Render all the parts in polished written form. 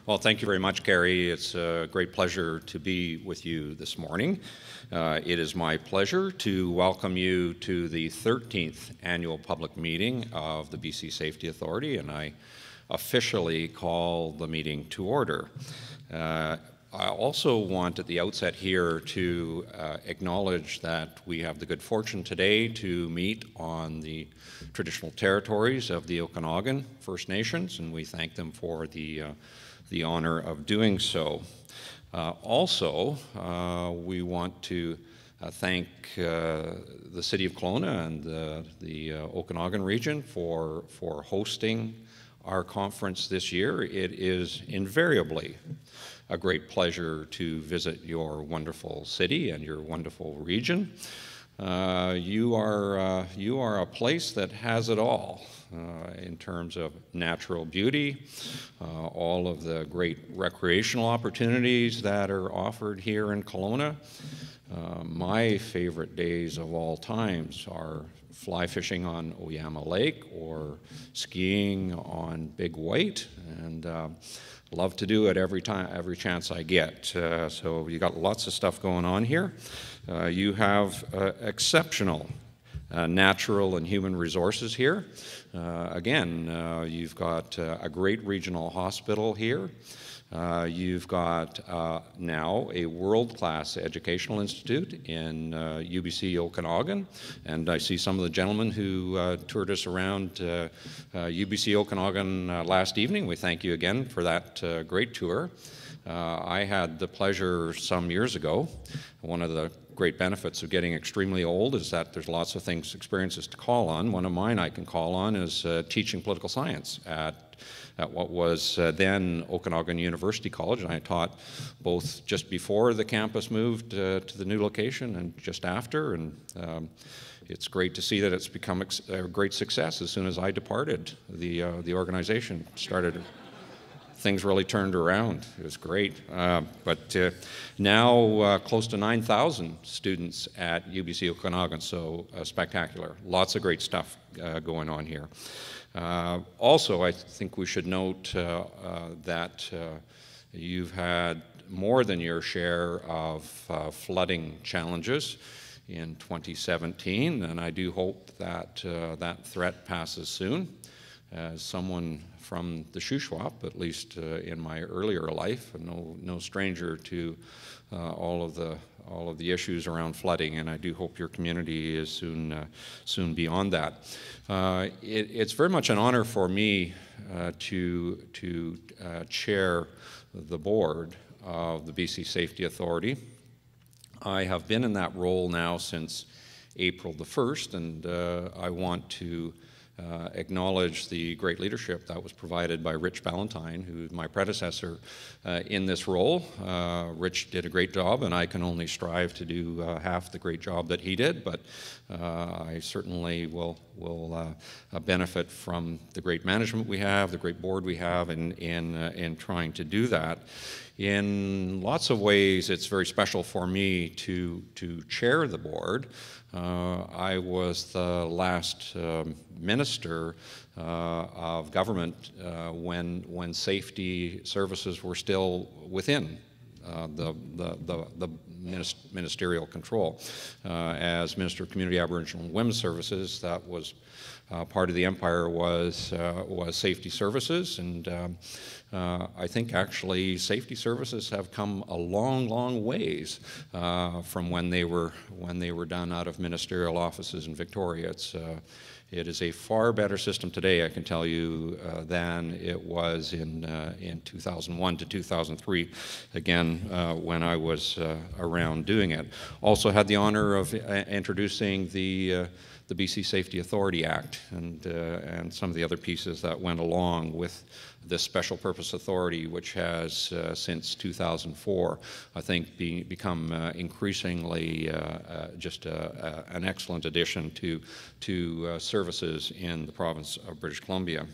Well, thank you very much, Gary. It's a great pleasure to be with you this morning. It is my pleasure to welcome you to the 13th annual public meeting of the BC Safety Authority, and I officially call the meeting to order. I also want at the outset here to acknowledge that we have the good fortune today to meet on the traditional territories of the Okanagan First Nations, and we thank them for the honor of doing so. Also, we want to thank the City of Kelowna and the Okanagan region for hosting our conference this year. It is invariably a great pleasure to visit your wonderful city and your wonderful region. You are a place that has it all in terms of natural beauty, all of the great recreational opportunities that are offered here in Kelowna. My favorite days of all times are fly fishing on Oyama Lake or skiing on Big White, and love to do it every chance I get. So you got lots of stuff going on here. You have exceptional natural and human resources here. Again, you've got a great regional hospital here. You've got now a world-class educational institute in UBC Okanagan, and I see some of the gentlemen who toured us around UBC Okanagan last evening. We thank you again for that great tour. I had the pleasure some years ago. One of the great benefits of getting extremely old is that there's lots of experiences to call on. One of mine I can call on is teaching political science at what was then Okanagan University College, and I taught both just before the campus moved to the new location and just after, and it's great to see that it's become a great success. As soon as I departed, the organization started. Things really turned around. It was great. But now close to 9,000 students at UBC Okanagan, so spectacular. Lots of great stuff going on here. Also, I think we should note that you've had more than your share of flooding challenges in 2017, and I do hope that that threat passes soon. As someone from the Shuswap, at least in my earlier life, no stranger to all of the issues around flooding, and I do hope your community is soon beyond that. It's very much an honor for me to chair the board of the BC Safety Authority. I have been in that role now since April the 1st, and I want to acknowledge the great leadership that was provided by Rich Ballantyne, who is my predecessor in this role. Rich did a great job, and I can only strive to do half the great job that he did, but I certainly will benefit from the great management we have, the great board we have in trying to do that. In lots of ways, it's very special for me to chair the board. I was the last minister of government when safety services were still within the ministerial control. As Minister of Community, Aboriginal and Women's Services, that was part of the empire was safety services, and I think actually safety services have come a long ways from when they were done out of ministerial offices in Victoria. It is a far better system today, I can tell you, than it was in 2001 to 2003, again, when I was around doing it. Also had the honor of introducing the BC Safety Authority Act and some of the other pieces that went along with this special purpose authority, which has since 2004, I think, become increasingly just an excellent addition to services in the province of British Columbia.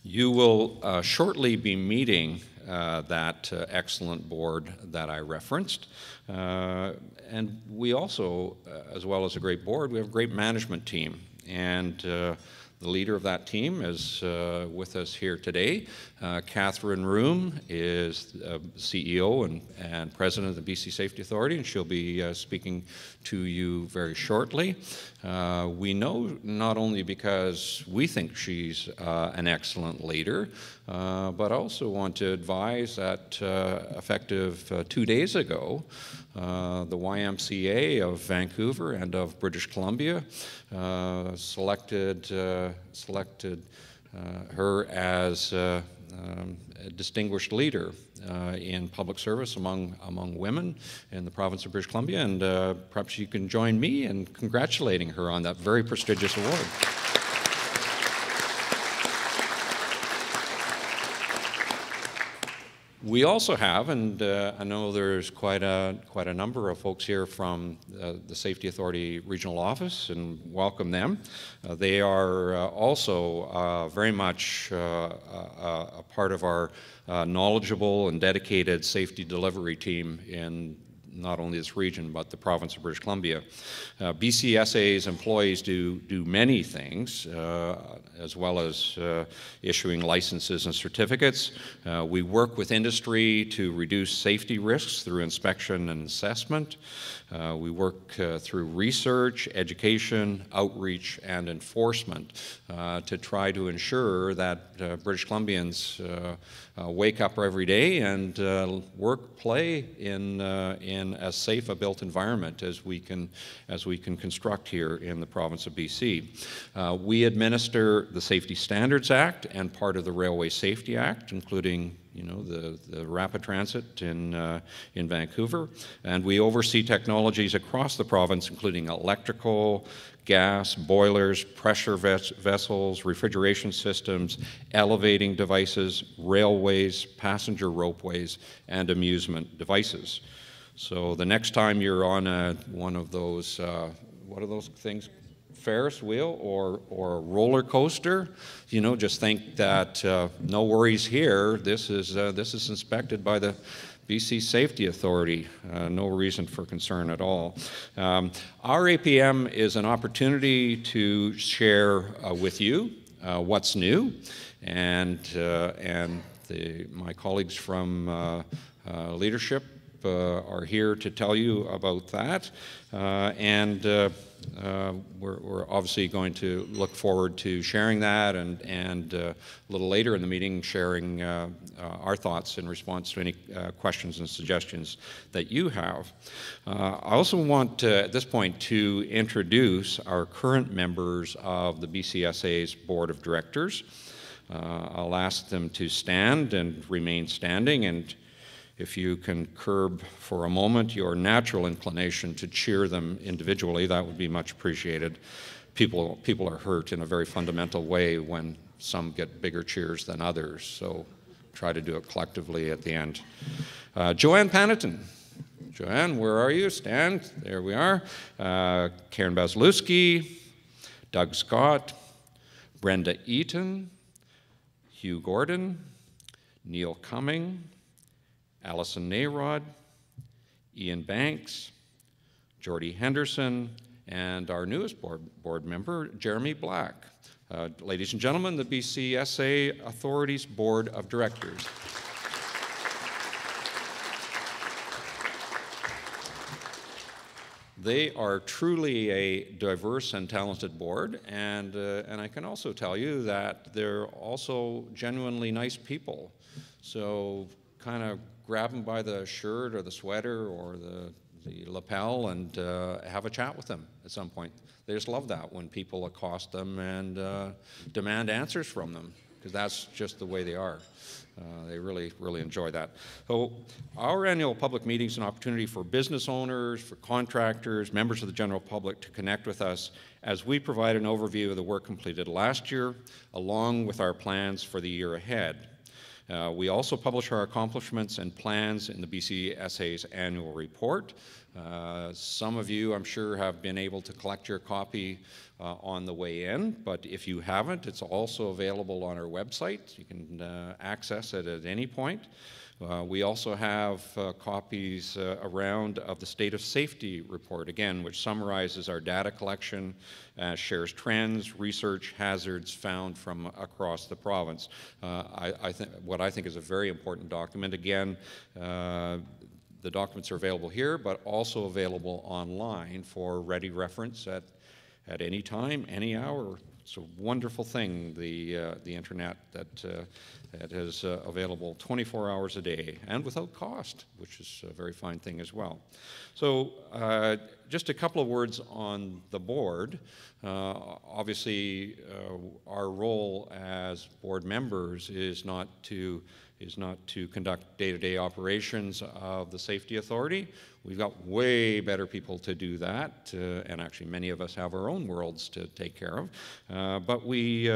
You will shortly be meeting that excellent board that I referenced. And we also, as well as a great board, we have a great management team. And the leader of that team, is with us here today. Catherine Room is CEO and President of the BC Safety Authority, and she'll be speaking to you very shortly. We know not only because we think she's an excellent leader, but also want to advise that effective 2 days ago, the YMCA of Vancouver and of British Columbia selected her as a distinguished leader in public service among women in the province of British Columbia, and perhaps you can join me in congratulating her on that very prestigious award. We also have, and I know there's quite a number of folks here from the Safety Authority Regional Office, and welcome them. They are also very much a part of our knowledgeable and dedicated safety delivery team in not only this region, but the province of British Columbia. BCSA's employees do many things, as well as issuing licenses and certificates. We work with industry to reduce safety risks through inspection and assessment. We work through research, education, outreach, and enforcement to try to ensure that British Columbians wake up every day and work, play in as safe a built environment as we can construct here in the province of BC. We administer the Safety Standards Act and part of the Railway Safety Act, including the rapid transit in Vancouver, and we oversee technologies across the province, including electrical, gas, boilers, pressure vessels, refrigeration systems, elevating devices, railways, passenger ropeways, and amusement devices. So the next time you're on one of those, what are those things? Ferris wheel or a roller coaster, just think that no worries here. This is inspected by the BC Safety Authority. No reason for concern at all. Our APM is an opportunity to share with you what's new, and my colleagues from leadership are here to tell you about that, and we're obviously going to look forward to sharing that, and a little later in the meeting sharing our thoughts in response to any questions and suggestions that you have. I also want at this point to introduce our current members of the BCSA's Board of Directors. I'll ask them to stand and remain standing, and if you can curb for a moment your natural inclination to cheer them individually, that would be much appreciated. People are hurt in a very fundamental way when some get bigger cheers than others, so try to do it collectively at the end. Joanne Panneton. Joanne, where are you? Stand. There we are. Karen Basilewski, Doug Scott, Brenda Eaton, Hugh Gordon, Neil Cumming, Alison Nayrod, Ian Banks, Jordy Henderson, and our newest board member, Jeremy Black. Ladies and gentlemen, the BCSA Authority's Board of Directors. They are truly a diverse and talented board, and I can also tell you that they're also genuinely nice people. So kind of grab them by the shirt or the sweater or the lapel and have a chat with them at some point. They just love that when people accost them and demand answers from them, because that's just the way they are. They really, really enjoy that. So our annual public meeting is an opportunity for business owners, for contractors, members of the general public to connect with us as we provide an overview of the work completed last year, along with our plans for the year ahead. We also publish our accomplishments and plans in the BCSA's annual report. Some of you, I'm sure, have been able to collect your copy on the way in, but if you haven't, it's also available on our website. You can access it at any point. We also have copies around of the State of Safety report, again, which summarizes our data collection, shares trends, research, hazards found from across the province. What I think is a very important document. Again, the documents are available here, but also available online for ready reference at any time, any hour. It's a wonderful thing, the internet that is available 24 hours a day and without cost, which is a very fine thing as well. So just a couple of words on the board. Obviously, our role as board members is not to conduct day-to-day operations of the Safety Authority. We've got way better people to do that, and actually many of us have our own worlds to take care of. But we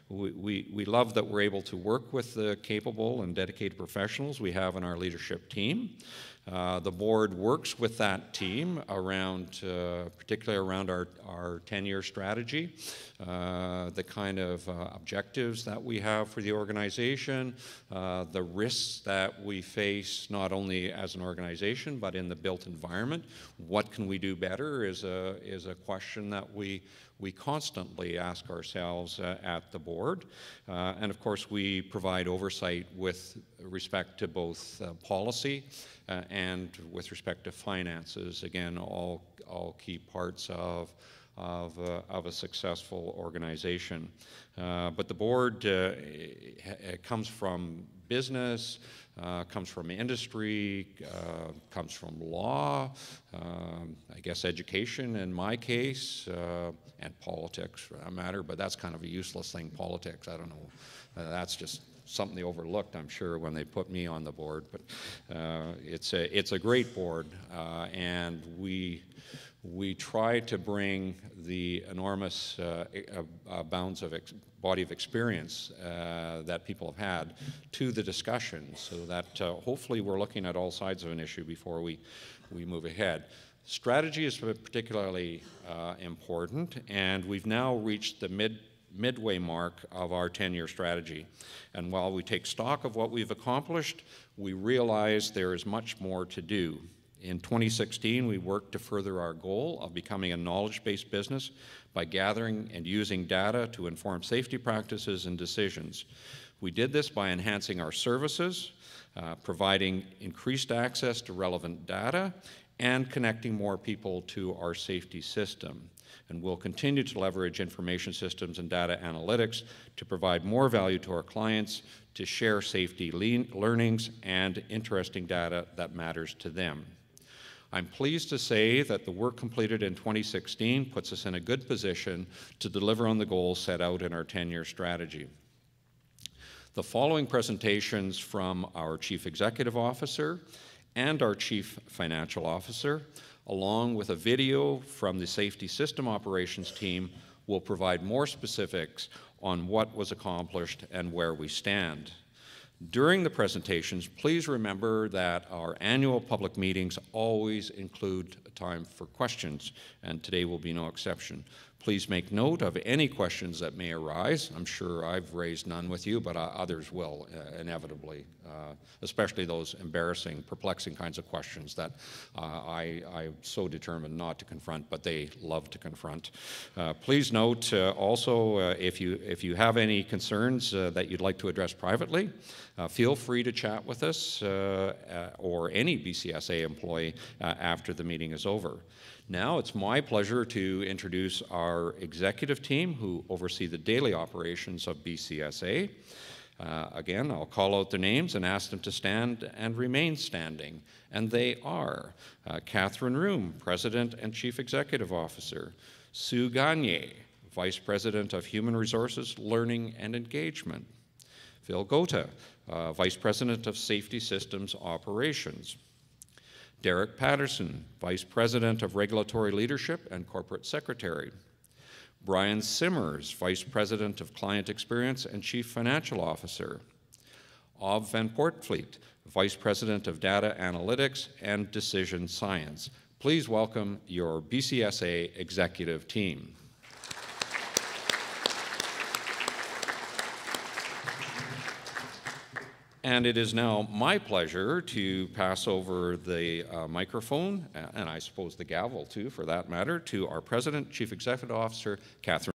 love that we're able to work with the capable and dedicated professionals we have in our leadership team. The board works with that team around, particularly around our 10-year strategy, the kind of objectives that we have for the organization, the risks that we face not only as an organization but in the built environment. What can we do better is a question that we constantly ask ourselves at the board. And of course, we provide oversight with respect to both policy and with respect to finances. Again, all key parts of a successful organization. But the board comes from business, comes from industry, comes from law, I guess education in my case, and politics for that matter, but that's kind of a useless thing, politics. I don't know. That's just something they overlooked, I'm sure, when they put me on the board. But it's a great board, and we try to bring the enormous bounds of body of experience that people have had to the discussion, so that hopefully we're looking at all sides of an issue before we move ahead. Strategy is particularly important, and we've now reached the midway mark of our 10-year strategy. And while we take stock of what we've accomplished, we realize there is much more to do. In 2016, we worked to further our goal of becoming a knowledge-based business by gathering and using data to inform safety practices and decisions. We did this by enhancing our services, providing increased access to relevant data, and connecting more people to our safety system. And we'll continue to leverage information systems and data analytics to provide more value to our clients, to share safety learnings and interesting data that matters to them. I'm pleased to say that the work completed in 2016 puts us in a good position to deliver on the goals set out in our 10-year strategy. The following presentations from our Chief Executive Officer and our Chief Financial Officer, along with a video from the Safety System Operations team, will provide more specifics on what was accomplished and where we stand. During the presentations, please remember that our annual public meetings always include time for questions, and today will be no exception. Please make note of any questions that may arise. I'm sure I've raised none with you, but others will inevitably, especially those embarrassing, perplexing kinds of questions that I'm so determined not to confront, but they love to confront. Please note also if you have any concerns that you'd like to address privately, feel free to chat with us or any BCSA employee after the meeting is over. Now it's my pleasure to introduce our executive team who oversee the daily operations of BCSA. Again, I'll call out their names and ask them to stand and remain standing. And they are Catherine Room, President and Chief Executive Officer; Sue Gagne, Vice President of Human Resources, Learning and Engagement; Phil Gota, Vice President of Safety Systems Operations; Derek Patterson, Vice President of Regulatory Leadership and Corporate Secretary; Brian Simmers, Vice President of Client Experience and Chief Financial Officer; Ov van Poortvliet, Vice President of Data Analytics and Decision Science. Please welcome your BCSA executive team. And it is now my pleasure to pass over the microphone, and I suppose the gavel too, for that matter, to our President, Chief Executive Officer, Catherine.